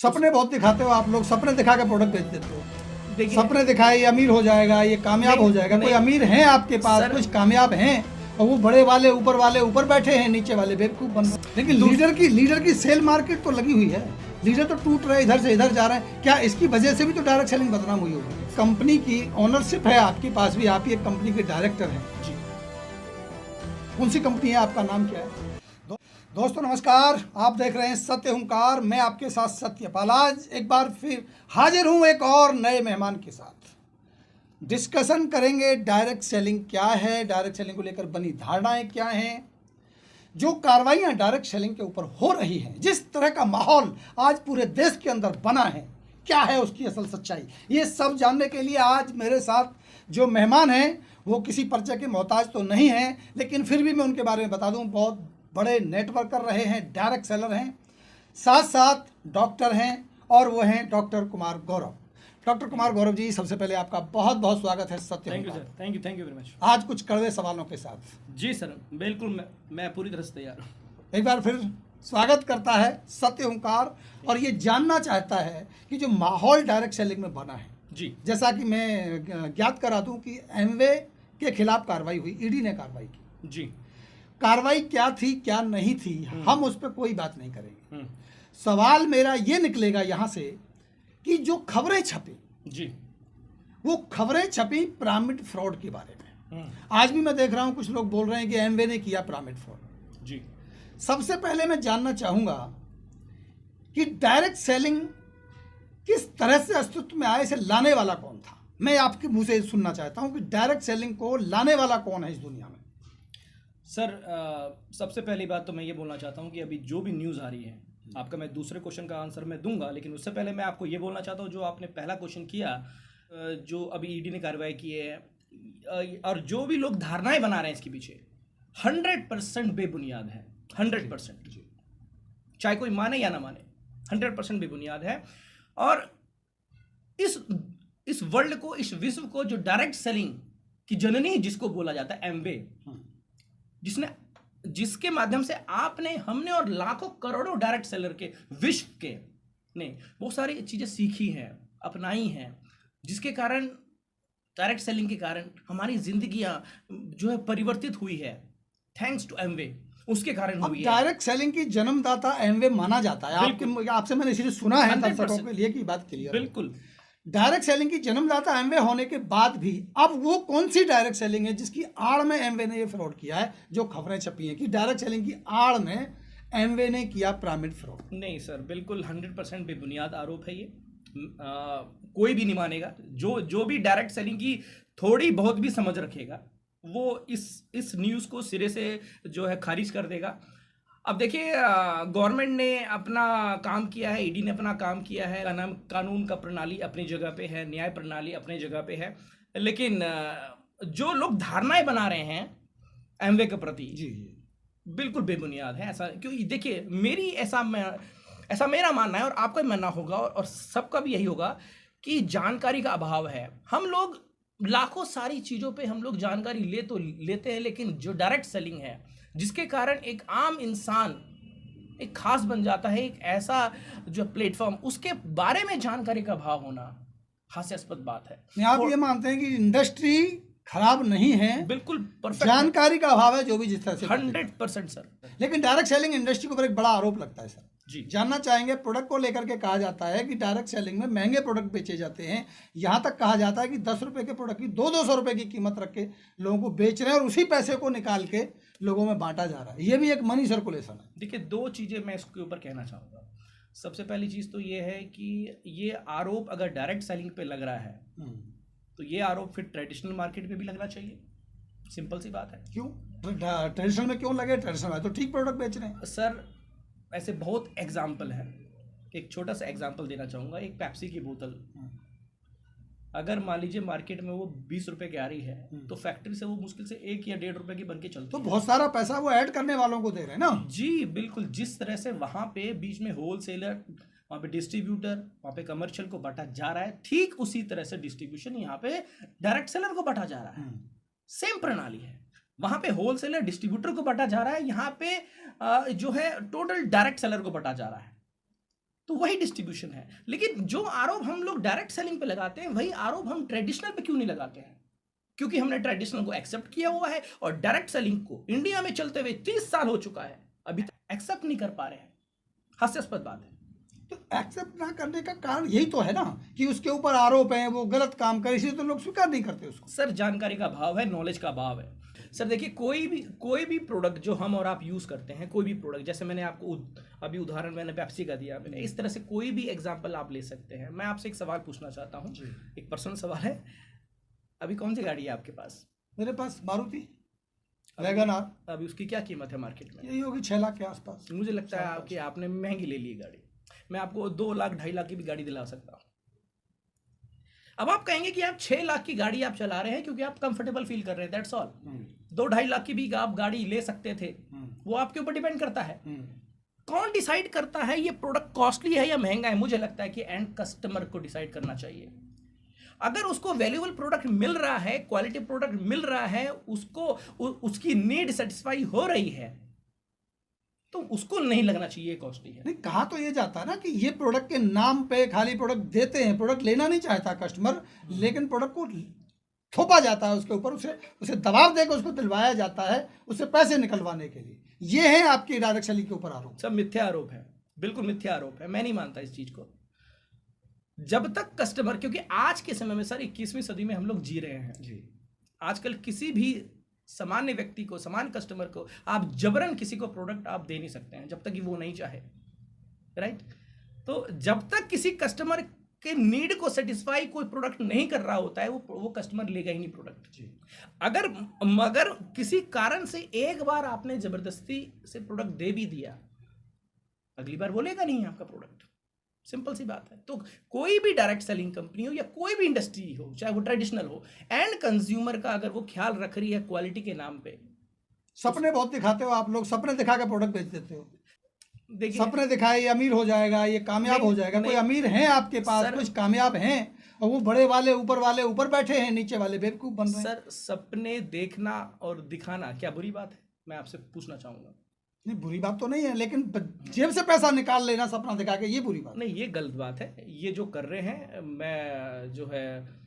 सपने बहुत दिखाते हो आप लोग, सपने दिखा के प्रोडक्ट बेच देते हो। देखिए सपने दिखाए ये अमीर हो जाएगा, ये कामयाब नहीं, हो जाएगा। कोई नहीं। अमीर हैं आपके पास, सर- कुछ कामयाब हैं, और वो बड़े वाले ऊपर बैठे हैं, नीचे वाले बेवकूफ बन रहे हैं। लेकिन लीडर की सेल मार्केट तो लगी हुई है। लीडर तो टूट रहे, इधर से इधर जा रहे हैं। क्या इसकी वजह से भी तो डायरेक्ट सेलिंग बदनाम हुई होगी? कंपनी की ओनरशिप है आपके पास भी, आप ही एक कंपनी के डायरेक्टर हैं। जी कौन सी कंपनी है, आपका नाम क्या है? दोस्तों नमस्कार, आप देख रहे हैं सत्य हुंकार। मैं आपके साथ सत्यपाल। आज एक बार फिर हाजिर हूं एक और नए मेहमान के साथ। डिस्कशन करेंगे डायरेक्ट सेलिंग क्या है, डायरेक्ट सेलिंग को लेकर बनी धारणाएं क्या हैं, जो कार्रवाइयां डायरेक्ट सेलिंग के ऊपर हो रही हैं, जिस तरह का माहौल आज पूरे देश के अंदर बना है, क्या है उसकी असल सच्चाई। ये सब जानने के लिए आज मेरे साथ जो मेहमान हैं वो किसी परिचय के मोहताज तो नहीं हैं, लेकिन फिर भी मैं उनके बारे में बता दूं। बहुत बड़े नेटवर्कर रहे हैं, डायरेक्ट सेलर हैं, साथ साथ डॉक्टर हैं, और वो हैं डॉक्टर कुमार गौरव। डॉक्टर कुमार गौरव जी, सबसे पहले आपका बहुत बहुत स्वागत है सत्य थैंक यू हुंकार। Sir, thank you very much. आज कुछ कड़वे सवालों के साथ जी सर, बिल्कुल मैं पूरी तरह से तैयार हूँ। एक बार फिर स्वागत करता है सत्य हुंकार, और ये जानना चाहता है कि जो माहौल डायरेक्ट सेलिंग में बना है, जी जैसा कि मैं ज्ञात करा दूं कि एमवे के खिलाफ कार्रवाई हुई, ईडी ने कार्रवाई की। जी कार्रवाई क्या थी क्या नहीं थी, हम उस पर कोई बात नहीं करेंगे। हम्म, सवाल मेरा ये निकलेगा यहाँ से कि जो खबरें छपी, जी वो खबरें छपी पिरामिड फ्रॉड के बारे में। हम्म, आज भी मैं देख रहा हूँ कुछ लोग बोल रहे हैं कि एमवे ने किया पिरामिड फ्रॉड। जी सबसे पहले मैं जानना चाहूँगा कि डायरेक्ट सेलिंग किस तरह से अस्तित्व में आया, इसे लाने वाला कौन था? मैं आपके मुंह से सुनना चाहता हूँ कि डायरेक्ट सेलिंग को लाने वाला कौन है इस दुनिया में। सर, सबसे पहली बात तो मैं ये बोलना चाहता हूँ कि अभी जो भी न्यूज़ आ रही है, आपका मैं दूसरे क्वेश्चन का आंसर मैं दूंगा, लेकिन उससे पहले मैं आपको ये बोलना चाहता हूँ, जो आपने पहला क्वेश्चन किया, जो अभी ईडी ने कार्रवाई की है, और जो भी लोग धारणाएं बना रहे हैं इसके पीछे, 100% बेबुनियाद है। 100%, चाहे कोई माने या ना माने, 100% बेबुनियाद है। और इस वर्ल्ड को, इस विश्व को, जो डायरेक्ट सेलिंग की जननी जिसको बोला जाता है, एमवे, जिसके माध्यम से आपने, हमने और लाखों करोड़ों डायरेक्ट सेलर के, विश्व के ने बहुत सारी चीजें सीखी हैं, अपनाई हैं, जिसके कारण, डायरेक्ट सेलिंग के कारण हमारी जिंदगियां जो है परिवर्तित हुई है, थैंक्स टू एमवे, उसके कारण अब हुई है। डायरेक्ट सेलिंग की जन्मदाता एमवे माना जाता है। आपसे मैंने इसीलिए सुना है, 100% दर्शकों के लिए की बात क्लियर। बिल्कुल। डायरेक्ट सेलिंग की जन्मदाता एमवे होने के बाद भी अब वो कौन सी डायरेक्ट सेलिंग है जिसकी आड़ में एमवे ने ये फ्रॉड किया है? जो खबरें छपी हैं कि डायरेक्ट सेलिंग की आड़ में एमवे ने किया पिरामिड फ्रॉड। नहीं सर, बिल्कुल 100% बेबुनियाद आरोप है ये। कोई भी नहीं मानेगा। जो भी डायरेक्ट सेलिंग की थोड़ी बहुत भी समझ रखेगा, वो इस न्यूज़ को सिरे से जो है खारिज कर देगा। अब देखिए, गवर्नमेंट ने अपना काम किया है, ईडी ने अपना काम किया है, कानून का प्रणाली अपनी जगह पे है, न्याय प्रणाली अपनी जगह पे है, लेकिन जो लोग धारणाएं बना रहे हैं एमवे के प्रति, जी बिल्कुल बेबुनियाद है। ऐसा क्योंकि देखिए, ऐसा मेरा मानना है, और आपका भी मानना होगा, और सबका भी यही होगा कि जानकारी का अभाव है। हम लोग लाखों सारी चीज़ों पे हम लोग जानकारी लेते हैं, लेकिन जो डायरेक्ट सेलिंग है, जिसके कारण एक आम इंसान एक खास बन जाता है, एक ऐसा जो प्लेटफॉर्म, उसके बारे में जानकारी का अभाव होना हास्यास्पद बात है। आप ये मानते हैं कि इंडस्ट्री खराब नहीं है, बिल्कुल परफेक्ट, जानकारी का अभाव है, जो भी जिस तरह से 100% सर। लेकिन डायरेक्ट सेलिंग इंडस्ट्री के ऊपर एक बड़ा आरोप लगता है सर जी। जानना चाहेंगे। प्रोडक्ट को लेकर के कहा जाता है कि डायरेक्ट सेलिंग में महंगे प्रोडक्ट बेचे जाते हैं। यहाँ तक कहा जाता है कि 10 रुपए के प्रोडक्ट की 200 रुपए की कीमत रख के लोगों को बेच रहे हैं, और उसी पैसे को निकाल के लोगों में बांटा जा रहा है। ये भी एक मनी सर्कुलेशन है। देखिए, दो चीज़ें मैं इसके ऊपर कहना चाहूँगा। सबसे पहली चीज़ तो ये है कि ये आरोप अगर डायरेक्ट सेलिंग पे लग रहा है, तो ये आरोप फिर ट्रेडिशनल मार्केट पे भी लगना चाहिए। सिंपल सी बात है। क्यों ट्रेडिशनल में क्यों लगे? ट्रेडिशनल में तो ठीक प्रोडक्ट बेच रहे हैं सर। ऐसे बहुत एग्जाम्पल है। एक छोटा सा एग्जाम्पल देना चाहूँगा। एक पेप्सी की बोतल, अगर मान लीजिए मार्केट में वो 20 रुपए की आ रही है, तो फैक्ट्री से वो मुश्किल से 1 या 1.5 रुपए की बन के चलती तो है। बहुत सारा पैसा वो ऐड करने वालों को दे रहे हैं ना। जी बिल्कुल। जिस तरह से वहाँ पे बीच में होल सेलर, वहाँ पे डिस्ट्रीब्यूटर, वहाँ पे कमर्शियल को बांटा जा रहा है, ठीक उसी तरह से डिस्ट्रीब्यूशन यहाँ पे डायरेक्ट सेलर को बांटा जा रहा है। सेम प्रणाली है। वहाँ पे होल सेलर डिस्ट्रीब्यूटर को बांटा जा रहा है, यहाँ पे जो है टोटल डायरेक्ट सेलर को बांटा जा रहा है। तो वही डिस्ट्रीब्यूशन है। लेकिन जो आरोप हम लोग डायरेक्ट सेलिंग पे लगाते हैं वही आरोप हम ट्रेडिशनल पे क्यों नहीं लगाते हैं? क्योंकि हमने ट्रेडिशनल को एक्सेप्ट किया हुआ है और डायरेक्ट सेलिंग को इंडिया में चलते हुए 30 साल हो चुका है, अभी तक एक्सेप्ट नहीं कर पा रहे हैं। हास्यास्पद बात है। तो एक्सेप्ट ना करने का कारण यही तो है ना कि उसके ऊपर आरोप है, वो गलत काम करे, इसलिए तो लोग स्वीकार नहीं करते उसको। सर जानकारी का अभाव है, नॉलेज का अभाव है। सर देखिए, कोई भी प्रोडक्ट जो हम और आप यूज़ करते हैं, कोई भी प्रोडक्ट, जैसे मैंने आपको अभी उदाहरण मैंने पेप्सी का दिया, मैंने इस तरह से कोई भी एग्जांपल आप ले सकते हैं। मैं आपसे एक सवाल पूछना चाहता हूँ, एक पर्सनल सवाल है। अभी कौन सी गाड़ी है आपके पास? मेरे पास मारुति वैगन आर। अभी उसकी क्या कीमत है मार्केट में? यही होगी 6 लाख के आसपास। मुझे लगता है कि आपने महंगी ले ली गाड़ी। मैं आपको 2 लाख 2.5 लाख की भी गाड़ी दिला सकता हूँ। अब आप कहेंगे कि आप 6 लाख की गाड़ी आप चला रहे हैं क्योंकि आप कंफर्टेबल फील कर रहे हैं, दैट्स ऑल। 2-2.5 लाख की भी आप गाड़ी ले सकते थे, वो आपके ऊपर डिपेंड करता है। कौन डिसाइड करता है ये प्रोडक्ट कॉस्टली है या महंगा है? मुझे लगता है कि एंड कस्टमर को डिसाइड करना चाहिए। अगर उसको वैल्यूएबल प्रोडक्ट मिल रहा है, क्वालिटी प्रोडक्ट मिल रहा है, उसको उसकी नीड सेटिस्फाई हो रही है, तो उसको नहीं लगना चाहिए कॉस्टली है। नहीं, कहा तो ये जाता है ना कि ये प्रोडक्ट के नाम पे खाली प्रोडक्ट देते हैं, प्रोडक्ट लेना नहीं चाहता कस्टमर, लेकिन प्रोडक्ट को थोपा जाता है उसके ऊपर, उसे दबाव देकर उसको दिलवाया जाता है, उससे पैसे निकलवाने के लिए। ये है आपकी डायरेक्ट सेलिंग के ऊपर आरोप। सब मिथ्या आरोप है, बिल्कुल मिथ्या आरोप है। मैं नहीं मानता इस चीज को। जब तक कस्टमर, क्योंकि आज के समय में सर 21वीं सदी में हम लोग जी रहे हैं जी। आजकल किसी भी सामान्य व्यक्ति को, सामान्य कस्टमर को आप जबरन किसी को प्रोडक्ट आप दे नहीं सकते हैं जब तक कि वो नहीं चाहे, राइट। तो जब तक किसी कस्टमर के नीड को सेटिस्फाई कोई प्रोडक्ट नहीं कर रहा होता है, वो कस्टमर लेगा ही नहीं प्रोडक्ट जी। अगर किसी कारण से एक बार आपने जबरदस्ती से प्रोडक्ट दे भी दिया, अगली बार बोलेगा नहीं आपका प्रोडक्ट, सिंपल सी बात है। तो कोई भी डायरेक्ट सेलिंग कंपनी हो या कोई भी इंडस्ट्री हो, चाहे वो ट्रेडिशनल हो, एंड कंज्यूमर का अगर वो ख्याल रख रही है क्वालिटी के नाम पे। सपने बहुत दिखाते हो आप लोग, सपने दिखा के प्रोडक्ट बेच देते हो। देखिए, सपने दिखाए ये अमीर हो जाएगा, ये कामयाब हो जाएगा। कोई अमीर हैं आपके पास, कुछ कामयाब हैं, और वो बड़े वाले ऊपर बैठे हैं, नीचे वाले बेवकूफ बन रहे हैं। सर सपने देखना और दिखाना क्या बुरी बात है? मैं आपसे पूछना चाहूंगा। नहीं, बुरी बात तो नहीं है, लेकिन जेब से पैसा निकाल लेना सपना दिखा के, ये बुरी बात नहीं, ये गलत बात है। ये जो कर रहे हैं, मैं जो है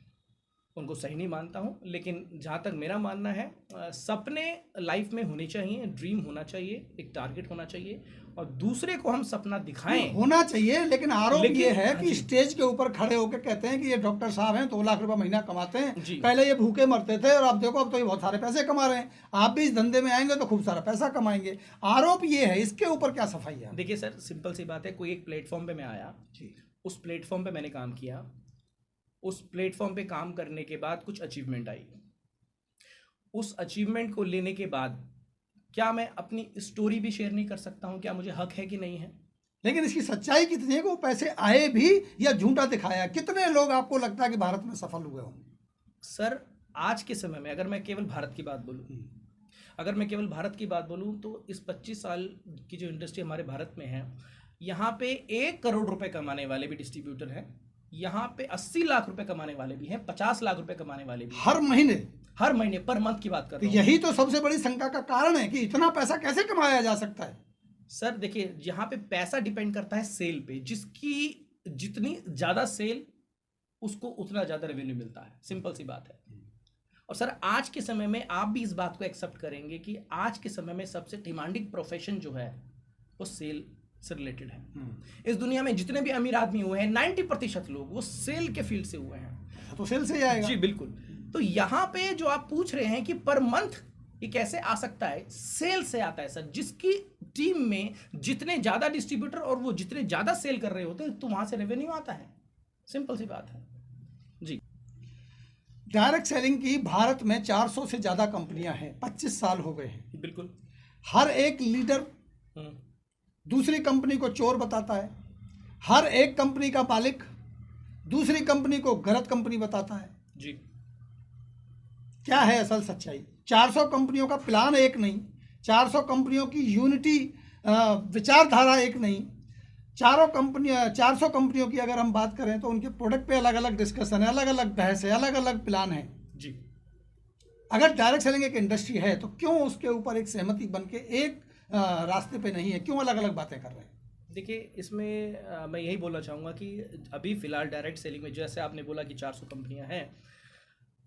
उनको सही नहीं मानता हूँ। लेकिन जहाँ तक मेरा मानना है, सपने लाइफ में होने चाहिए, ड्रीम होना चाहिए, एक टारगेट होना चाहिए, और दूसरे को हम सपना दिखाएं होना चाहिए। लेकिन आरोप ये है कि स्टेज के ऊपर खड़े होकर कहते हैं कि ये डॉक्टर साहब हैं, 2 लाख रुपए महीना कमाते हैं, पहले ये भूखे मरते थे और अब देखो अब तो ये बहुत सारे पैसे कमा रहे हैं, आप भी इस धंधे में आएंगे तो खूब सारा पैसा कमाएंगे। आरोप ये है, इसके ऊपर क्या सफाई है? देखिए सर, सिंपल सी बात है। कोई एक प्लेटफॉर्म पे मैं आया, उस प्लेटफॉर्म पे मैंने काम किया, उस प्लेटफॉर्म पे काम करने के बाद कुछ अचीवमेंट आई। उस अचीवमेंट को लेने के बाद क्या मैं अपनी स्टोरी भी शेयर नहीं कर सकता हूं? क्या मुझे हक है कि नहीं है? लेकिन इसकी सच्चाई कितनी है कि वो पैसे आए भी या झूठा दिखाया? कितने लोग आपको लगता है कि भारत में सफल हुए होंगे? सर आज के समय में अगर मैं केवल भारत की बात बोलूं, तो इस 25 साल की जो इंडस्ट्री हमारे भारत में है, यहाँ पे 1 करोड़ रुपए कमाने वाले भी डिस्ट्रीब्यूटर हैं, यहाँ पे 80 लाख रुपए कमाने वाले भी हैं, 50 लाख रुपए कमाने वाले भी, हर महीने पर मंथ की बात कर रहा हूं। यही तो सबसे बड़ी शंका का कारण है कि इतना पैसा कैसे कमाया जा सकता है। सर देखिए, यहाँ पे पैसा डिपेंड करता है सेल पे, जिसकी जितनी ज्यादा सेल उसको उतना ज्यादा रेवेन्यू मिलता है, सिंपल सी बात है। और सर आज के समय में आप भी इस बात को एक्सेप्ट करेंगे कि आज के समय में सबसे डिमांडिंग प्रोफेशन जो है वो सेल से रिलेटेड है। इस दुनिया में जितने भी अमीर आदमी हुए हैं, 90% लोग वो सेल के फील्ड से हुए हैं। तो सेल से ही आएगा जी बिल्कुल। तो यहाँ पे जो आप पूछ रहे हैं कि पर मंथ ये कैसे आ सकता है, सेल से आता है सर। जिसकी टीम में जितने ज्यादा डिस्ट्रीब्यूटर और वो जितने ज्यादा सेल कर रहे होते हैं, तो वहां से रेवेन्यू आता है, सिंपल सी बात है जी। डायरेक्ट सेलिंग की भारत में 400 से ज्यादा कंपनियां हैं, 25 साल हो गए हैं। बिल्कुल। हर एक लीडर दूसरी कंपनी को चोर बताता है, हर एक कंपनी का मालिक दूसरी कंपनी को गलत कंपनी बताता है जी। क्या है असल सच्चाई? 400 कंपनियों का प्लान एक नहीं, 400 कंपनियों की यूनिटी विचारधारा एक नहीं। 400 कंपनियों की अगर हम बात करें तो उनके प्रोडक्ट पे अलग अलग डिस्कशन है, अलग अलग बहस है, अलग अलग प्लान है जी। अगर डायरेक्ट सेलिंग एक इंडस्ट्री है तो क्यों उसके ऊपर एक सहमति बन के एक रास्ते पे नहीं है? क्यों अलग अलग बातें कर रहे हैं? देखिए इसमें मैं यही बोलना चाहूँगा कि अभी फ़िलहाल डायरेक्ट सेलिंग में जैसे आपने बोला कि 400 कंपनियां हैं,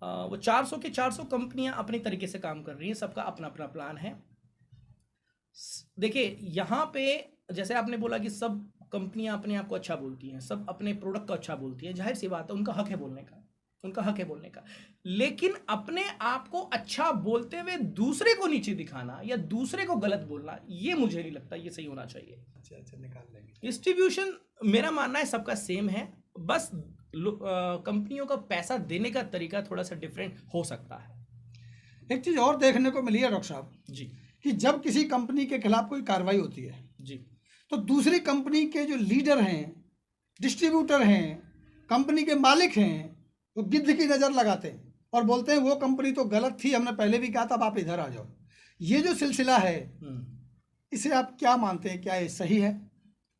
वो 400 की 400 कंपनियां अपनी तरीके से काम कर रही हैं, सबका अपना अपना प्लान है। देखिए यहाँ पे जैसे आपने बोला कि सब कंपनियां अपने आप को अच्छा बोलती हैं, सब अपने प्रोडक्ट को अच्छा बोलती हैं, जाहिर सी बात है उनका हक है बोलने का, उनका हक है बोलने का। लेकिन अपने आप को अच्छा बोलते हुए दूसरे को नीचे दिखाना या दूसरे को गलत बोलना, ये मुझे नहीं लगता ये सही होना चाहिए। अच्छा निकाल लेंगे। डिस्ट्रीब्यूशन मेरा मानना है सबका सेम है, बस कंपनियों का पैसा देने का तरीका थोड़ा सा डिफरेंट हो सकता है। एक चीज़ और देखने को मिली है डॉक्टर साहब जी कि जब किसी कंपनी के खिलाफ कोई कार्रवाई होती है जी तो दूसरी कंपनी के जो लीडर हैं, डिस्ट्रीब्यूटर हैं, कंपनी के मालिक हैं, वो गिद्ध की नज़र लगाते हैं और बोलते हैं वो कंपनी तो गलत थी, हमने पहले भी कहा था, अब आप इधर आ जाओ। ये जो सिलसिला है इसे आप क्या मानते हैं, क्या ये सही है?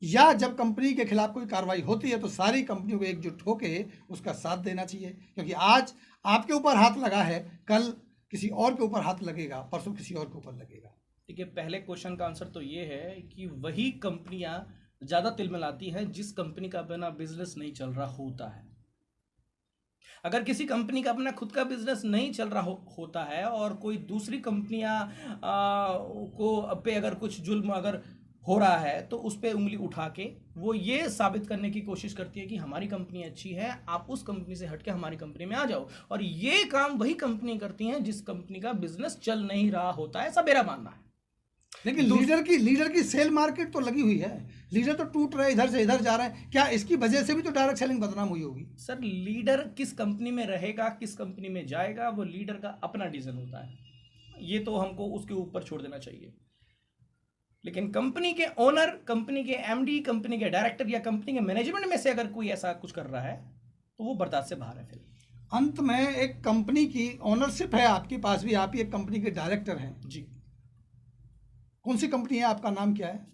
या जब कंपनी के खिलाफ कोई कार्रवाई होती है तो सारी कंपनियों को एकजुट होकर उसका साथ देना चाहिए? क्योंकि आज आपके ऊपर हाथ लगा है, कल किसी और के ऊपर हाथ लगेगा, परसों किसी और के ऊपर लगेगा। देखिए पहले क्वेश्चन का आंसर तो ये है कि वही कंपनियां ज़्यादा तिलमिलाती हैं जिस कंपनी का अपना बिजनेस नहीं चल रहा होता है। अगर किसी कंपनी का अपना खुद का बिजनेस नहीं चल रहा होता है और कोई दूसरी कंपनियां को पे अगर कुछ जुल्म अगर हो रहा है तो उस पर उंगली उठा के वो ये साबित करने की कोशिश करती है कि हमारी कंपनी अच्छी है, आप उस कंपनी से हटके हमारी कंपनी में आ जाओ। और ये काम वही कंपनी करती हैं जिस कंपनी का बिजनेस चल नहीं रहा होता है, ऐसा मेरा मानना है। लेकिन लीडर की सेल मार्केट तो लगी हुई है, लीडर तो टूट रहे, इधर से इधर जा रहे हैं, क्या इसकी वजह से भी तो डायरेक्ट सेलिंग बदनाम हुई होगी? सर लीडर किस कंपनी में रहेगा, किस कंपनी में जाएगा, वो लीडर का अपना डिसीजन होता है, ये तो हमको उसके ऊपर छोड़ देना चाहिए। लेकिन कंपनी के ओनर, कंपनी के एमडी, कंपनी के डायरेक्टर या कंपनी के मैनेजमेंट में से अगर कोई ऐसा कुछ कर रहा है तो वो बर्दाश्त से बाहर है। फिर अंत में एक कंपनी की ओनरशिप है आपके पास भी, आप ही एक कंपनी के डायरेक्टर हैं जी। कौन सी कंपनी है, आपका नाम क्या है?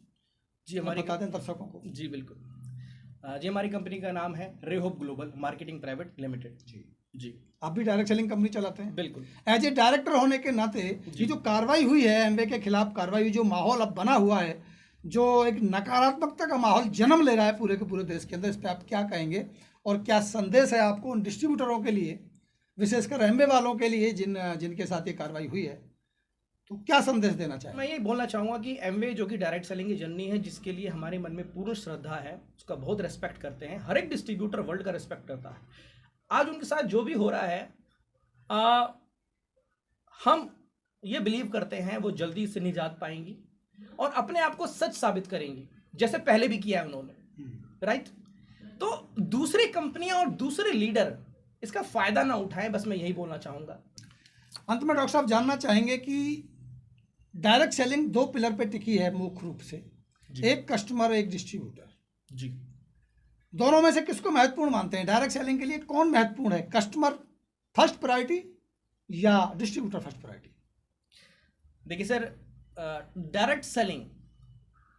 जी हमारी बता दें दर्शकों को। जी बिल्कुल। जी हमारी कंपनी का नाम है रेहोप ग्लोबल मार्केटिंग प्राइवेट लिमिटेड। जी जी आप भी डायरेक्ट सेलिंग कंपनी चलाते हैं? बिल्कुल। एज ए डायरेक्टर होने के नाते ये जो कार्रवाई हुई है, एमवे के खिलाफ कार्रवाई हुई, जो माहौल अब बना हुआ है, जो एक नकारात्मकता का माहौल जन्म ले रहा है पूरे के पूरे देश के अंदर, इस पर आप क्या कहेंगे और क्या संदेश है आपको उन डिस्ट्रीब्यूटरों के लिए, विशेषकर एमवे वालों के लिए जिनके साथ ये कार्रवाई हुई है, तो क्या संदेश देना चाहिए? मैं ये बोलना चाहूँगा कि एमवे जो कि डायरेक्ट सेलिंग की जर्नी है, जिसके लिए हमारे मन में पूर्ण श्रद्धा है, उसका बहुत रेस्पेक्ट करते हैं, हर एक डिस्ट्रीब्यूटर वर्ल्ड का रेस्पेक्ट करता है। आज उनके साथ जो भी हो रहा है हम ये बिलीव करते हैं वो जल्दी से निजात पाएंगी और अपने आप को सच साबित करेंगी, जैसे पहले भी किया है उन्होंने, राइट? तो दूसरी कंपनियां और दूसरे लीडर इसका फायदा ना उठाएं, बस मैं यही बोलना चाहूंगा। अंत में डॉक्टर साहब जानना चाहेंगे कि डायरेक्ट सेलिंग दो पिलर पे टिकी है मुख्य रूप से, एक कस्टमर, एक डिस्ट्रीब्यूटर। जी दोनों में से किसको महत्वपूर्ण मानते हैं? डायरेक्ट सेलिंग के लिए कौन महत्वपूर्ण है, कस्टमर फर्स्ट प्रायोरिटी या डिस्ट्रीब्यूटर फर्स्ट प्रायोरिटी? देखिए सर, डायरेक्ट सेलिंग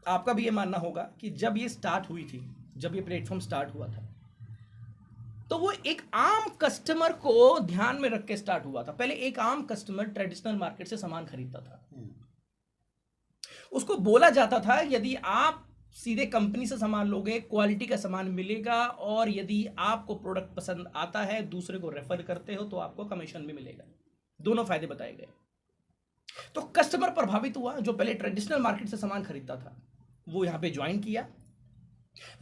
आपका भी ये मानना होगा कि जब ये स्टार्ट हुई थी, जब ये प्लेटफॉर्म स्टार्ट हुआ था, तो वो एक आम कस्टमर को ध्यान में रख के स्टार्ट हुआ था। पहले एक आम कस्टमर ट्रेडिशनल मार्केट से सामान खरीदता था, उसको बोला जाता था यदि आप सीधे कंपनी से सामान लोगे क्वालिटी का सामान मिलेगा, और यदि आपको प्रोडक्ट पसंद आता है दूसरे को रेफर करते हो तो आपको कमीशन भी मिलेगा, दोनों फायदे बताए गए। तो कस्टमर प्रभावित हुआ, जो पहले ट्रेडिशनल मार्केट से सामान खरीदता था वो यहां पे ज्वाइन किया।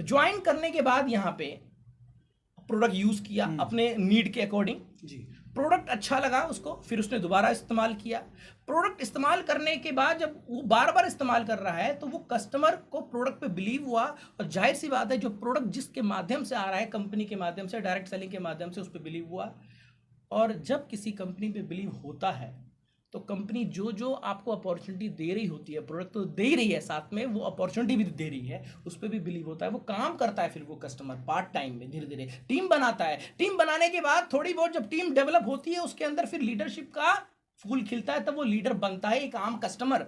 ज्वाइन करने के बाद यहां पे प्रोडक्ट यूज किया अपने नीड के अकॉर्डिंग, जी, प्रोडक्ट अच्छा लगा उसको, फिर उसने दोबारा इस्तेमाल किया। प्रोडक्ट इस्तेमाल करने के बाद जब वो बार बार इस्तेमाल कर रहा है तो वो कस्टमर को प्रोडक्ट पे बिलीव हुआ, और जाहिर सी बात है जो प्रोडक्ट जिसके माध्यम से आ रहा है, कंपनी के माध्यम से, डायरेक्ट सेलिंग के माध्यम से, उस पर बिलीव हुआ। और जब किसी कंपनी पे बिलीव होता है तो कंपनी जो जो आपको अपॉर्चुनिटी दे रही होती है, प्रोडक्ट तो दे ही रही है, साथ में वो अपॉर्चुनिटी भी दे रही है, उस पर भी बिलीव होता है, वो काम करता है। फिर वो कस्टमर पार्ट टाइम में धीरे धीरे टीम बनाता है। टीम बनाने के बाद थोड़ी बहुत जब टीम डेवलप होती है, उसके अंदर फिर लीडरशिप का फूल खिलता है, तब वो लीडर बनता है एक आम कस्टमर।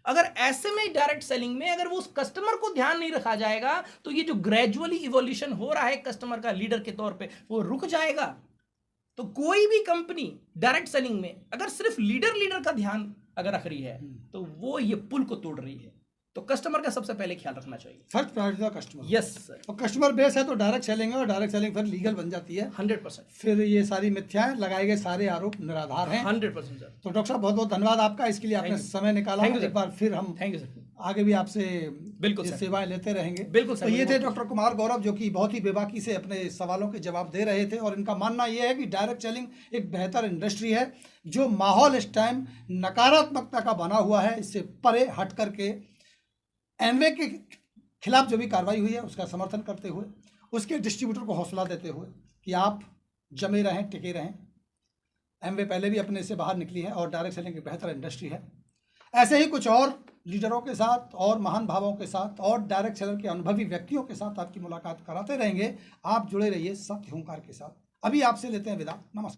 अगर ऐसे में डायरेक्ट सेलिंग में अगर वो उस कस्टमर को ध्यान नहीं रखा जाएगा तो ये जो ग्रेजुअली इवोल्यूशन हो रहा है कस्टमर का लीडर के तौर पे, वो रुक जाएगा। तो कोई भी कंपनी डायरेक्ट सेलिंग में अगर सिर्फ लीडर का ध्यान अगर रख रही है तो वो ये पुल को तोड़ रही है। तो कस्टमर का सबसे पहले ख्याल रखना चाहिए। फर्स्ट प्रायोरिटी था कस्टमर। यस सर, और कस्टमर बेस है तो डायरेक्ट सेलिंग है, और डायरेक्ट सेलिंग फिर लीगल बन जाती है। 100%, फिर ये सारी मिथ्याएं, लगाए गए सारे आरोप निराधार हैं। 100% सर। तो डॉक्टर साहब बहुत बहुत धन्यवाद आपका, इसके लिए आपने Thank you. समय निकाला। Thank you, एक sir. बार फिर हम थैंक यू सर। आगे भी आपसे बिल्कुल ये सर। सेवाएं लेते रहेंगे। बिल्कुल सर, तो ये मुझे थे बहुत डॉक्टर कुमार गौरव, जो कि बहुत ही बेबाकी से अपने सवालों के जवाब दे रहे थे। और इनका मानना ये है कि डायरेक्ट सेलिंग एक बेहतर इंडस्ट्री है, जो माहौल इस टाइम नकारात्मकता का बना हुआ है, इससे परे हट करके एमवे के खिलाफ जो भी कार्रवाई हुई है उसका समर्थन करते हुए, उसके डिस्ट्रीब्यूटर को हौसला देते हुए कि आप जमे रहें, टिके रहें। एमवे पहले भी अपने से बाहर निकली है और डायरेक्ट सेलिंग एक बेहतर इंडस्ट्री है। ऐसे ही कुछ और लीडरों के साथ और महान भावों के साथ और डायरेक्ट सेलर के अनुभवी व्यक्तियों के साथ आपकी मुलाकात कराते रहेंगे। आप जुड़े रहिए सत्य हुंकार के साथ। अभी आपसे लेते हैं विदा, नमस्कार।